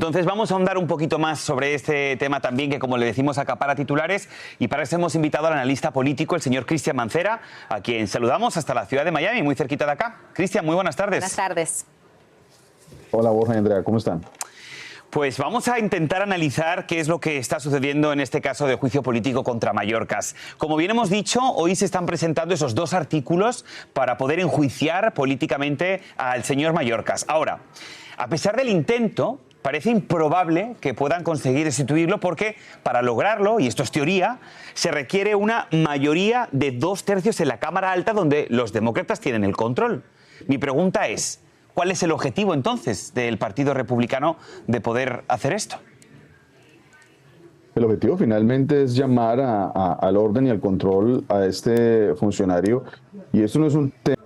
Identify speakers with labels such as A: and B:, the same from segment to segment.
A: Entonces vamos a ahondar un poquito más sobre este tema también, que como le decimos acapara titulares, y para eso hemos invitado al analista político, el señor Cristian Mancera, a quien saludamos hasta la ciudad de Miami, muy cerquita de acá. Cristian, muy buenas tardes.
B: Buenas tardes.
C: Hola Borja y Andrea, ¿cómo están?
A: Pues vamos a intentar analizar qué es lo que está sucediendo en este caso de juicio político contra Mayorkas. Como bien hemos dicho, hoy se están presentando esos dos artículos para poder enjuiciar políticamente al señor Mayorkas. Ahora, a pesar del intento, parece improbable que puedan conseguir destituirlo porque para lograrlo, y esto es teoría, se requiere una mayoría de 2/3 en la Cámara Alta donde los demócratas tienen el control. Mi pregunta es, ¿cuál es el objetivo entonces del Partido Republicano de poder hacer esto?
C: El objetivo finalmente es llamar al orden y al control a este funcionario, y esto no es un tema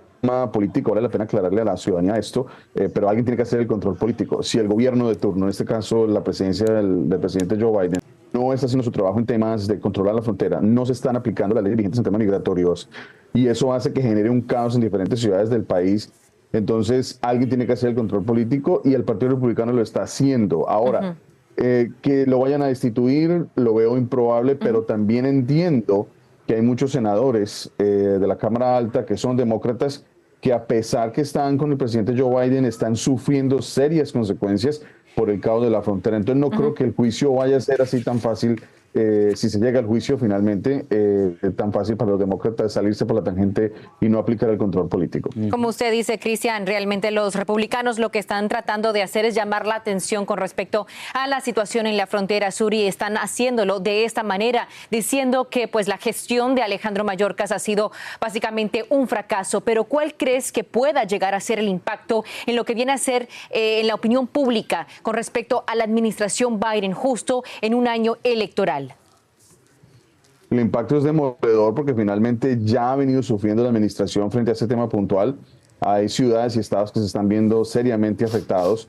C: político, vale la pena aclararle a la ciudadanía esto, pero alguien tiene que hacer el control político. Si el gobierno de turno, en este caso la presidencia del presidente Joe Biden, no está haciendo su trabajo en temas de controlar la frontera, no se están aplicando las leyes vigentes en temas migratorios, y eso hace que genere un caos en diferentes ciudades del país, entonces alguien tiene que hacer el control político y el Partido Republicano lo está haciendo. Ahora, que lo vayan a destituir lo veo improbable, pero también entiendo que hay muchos senadores de la Cámara Alta que son demócratas que a pesar que están con el presidente Joe Biden, están sufriendo serias consecuencias por el caos de la frontera. Entonces no creo que el juicio vaya a ser así tan fácil, si se llega al juicio finalmente, tan fácil para los demócratas salirse por la tangente y no aplicar el control político.
B: Como usted dice, Cristian, realmente los republicanos lo que están tratando de hacer es llamar la atención con respecto a la situación en la frontera sur y están haciéndolo de esta manera, diciendo que pues la gestión de Alejandro Mayorkas ha sido básicamente un fracaso. Pero ¿cuál crees que pueda llegar a ser el impacto en lo que viene a ser en la opinión pública con respecto a la administración Biden justo en un año electoral?
C: El impacto es demoledor porque finalmente ya ha venido sufriendo la administración frente a este tema puntual. Hay ciudades y estados que se están viendo seriamente afectados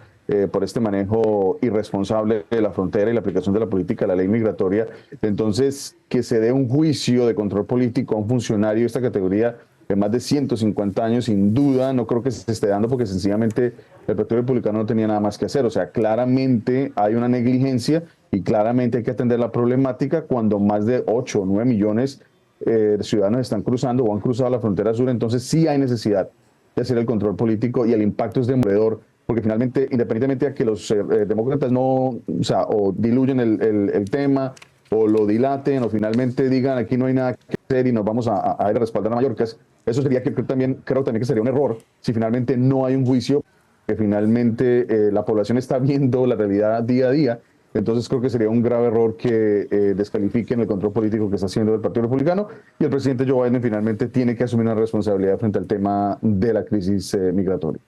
C: por este manejo irresponsable de la frontera y la aplicación de la política de la ley migratoria. Entonces, que se dé un juicio de control político a un funcionario de esta categoría de más de 150 años, sin duda, no creo que se esté dando porque sencillamente el Partido Republicano no tenía nada más que hacer. O sea, claramente hay una negligencia y claramente hay que atender la problemática cuando más de 8 o 9 millones de ciudadanos están cruzando o han cruzado la frontera sur. Entonces sí hay necesidad de hacer el control político y el impacto es demoledor porque finalmente, independientemente de que los demócratas no, o sea, o diluyen el tema o lo dilaten o finalmente digan aquí no hay nada que hacer y nos vamos a ir a respaldar a Mayorkas, eso sería que creo también que sería un error si finalmente no hay un juicio, que finalmente la población está viendo la realidad día a día. Entonces creo que sería un grave error que descalifiquen el control político que está haciendo el Partido Republicano y el presidente Joe Biden finalmente tiene que asumir una responsabilidad frente al tema de la crisis migratoria.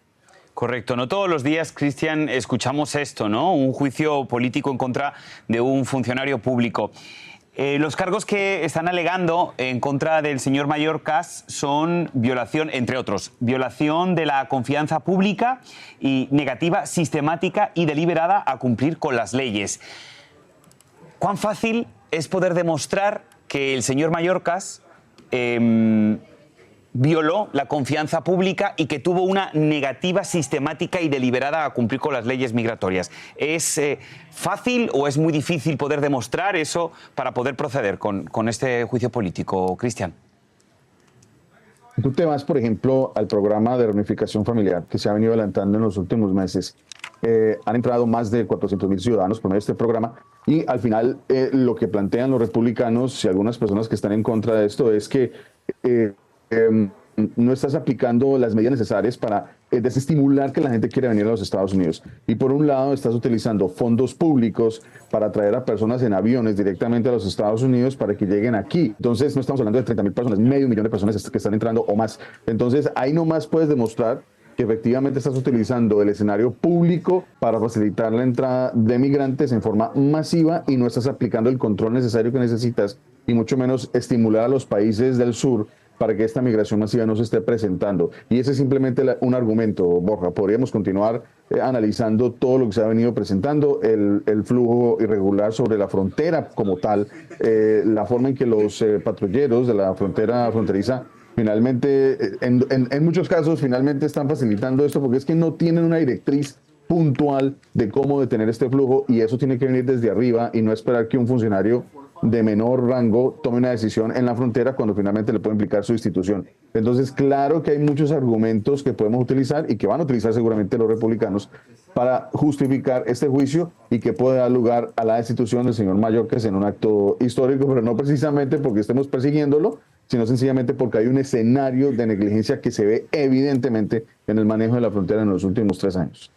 A: Correcto. No todos los días, Cristian, escuchamos esto, ¿no? Un juicio político en contra de un funcionario público. Los cargos que están alegando en contra del señor Mayorkas son violación, entre otros, violación de la confianza pública y negativa sistemática y deliberada a cumplir con las leyes. ¿Cuán fácil es poder demostrar que el señor Mayorkas violó la confianza pública y que tuvo una negativa sistemática y deliberada a cumplir con las leyes migratorias? ¿Es fácil o es muy difícil poder demostrar eso para poder proceder con este juicio político, Cristian?
C: Tú te vas, por ejemplo, al programa de reunificación familiar que se ha venido adelantando en los últimos meses. Han entrado más de 400,000 ciudadanos por medio de este programa y al final lo que plantean los republicanos y algunas personas que están en contra de esto es que no estás aplicando las medidas necesarias para desestimular que la gente quiera venir a los Estados Unidos. Y por un lado estás utilizando fondos públicos para traer a personas en aviones directamente a los Estados Unidos para que lleguen aquí. Entonces no estamos hablando de 30,000 personas, medio millón de personas que están entrando o más. Entonces ahí nomás puedes demostrar que efectivamente estás utilizando el escenario público para facilitar la entrada de migrantes en forma masiva y no estás aplicando el control necesario que necesitas y mucho menos estimular a los países del sur para que esta migración masiva no se esté presentando. Y ese es simplemente un argumento, Borja. Podríamos continuar analizando todo lo que se ha venido presentando, el flujo irregular sobre la frontera como tal, la forma en que los patrulleros de la fronteriza finalmente, en muchos casos, finalmente están facilitando esto porque es que no tienen una directriz puntual de cómo detener este flujo, y eso tiene que venir desde arriba y no esperar que un funcionario de menor rango tome una decisión en la frontera cuando finalmente le puede implicar su institución. Entonces, claro que hay muchos argumentos que podemos utilizar y que van a utilizar seguramente los republicanos para justificar este juicio y que puede dar lugar a la destitución del señor Mayorkas en un acto histórico, pero no precisamente porque estemos persiguiéndolo, sino sencillamente porque hay un escenario de negligencia que se ve evidentemente en el manejo de la frontera en los últimos 3 años.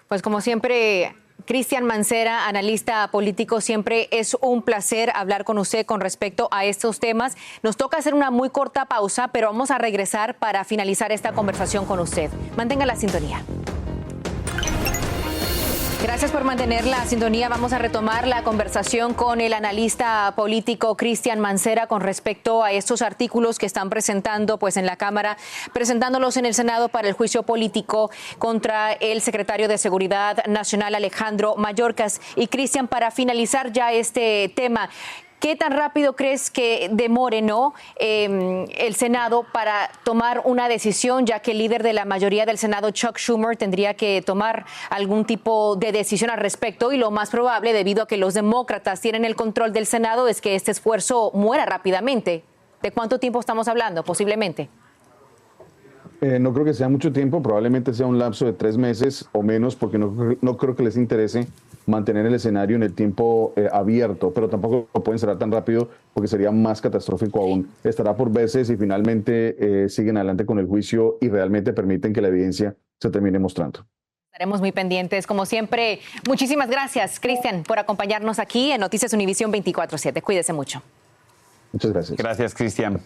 B: Pues como siempre, Cristian Mancera, analista político, siempre es un placer hablar con usted con respecto a estos temas. Nos toca hacer una muy corta pausa, pero vamos a regresar para finalizar esta conversación con usted. Mantenga la sintonía. Gracias por mantener la sintonía. Vamos a retomar la conversación con el analista político Cristian Mancera con respecto a estos artículos que están presentando pues en la Cámara, presentándolos en el Senado para el juicio político contra el secretario de Seguridad Nacional Alejandro Mayorkas. Y Cristian, para finalizar ya este tema, ¿qué tan rápido crees que demore el Senado para tomar una decisión, ya que el líder de la mayoría del Senado, Chuck Schumer, tendría que tomar algún tipo de decisión al respecto? Y lo más probable, debido a que los demócratas tienen el control del Senado, es que este esfuerzo muera rápidamente. ¿De cuánto tiempo estamos hablando, posiblemente?
C: No creo que sea mucho tiempo, probablemente sea un lapso de 3 meses o menos, porque no creo que les interese mantener el escenario en el tiempo abierto, pero tampoco lo pueden cerrar tan rápido porque sería más catastrófico aún. Estará por verse si finalmente siguen adelante con el juicio y realmente permiten que la evidencia se termine mostrando.
B: Estaremos muy pendientes. Como siempre, muchísimas gracias, Cristian, por acompañarnos aquí en Noticias Univisión 24/7. Cuídese mucho.
C: Muchas gracias.
A: Gracias, Cristian.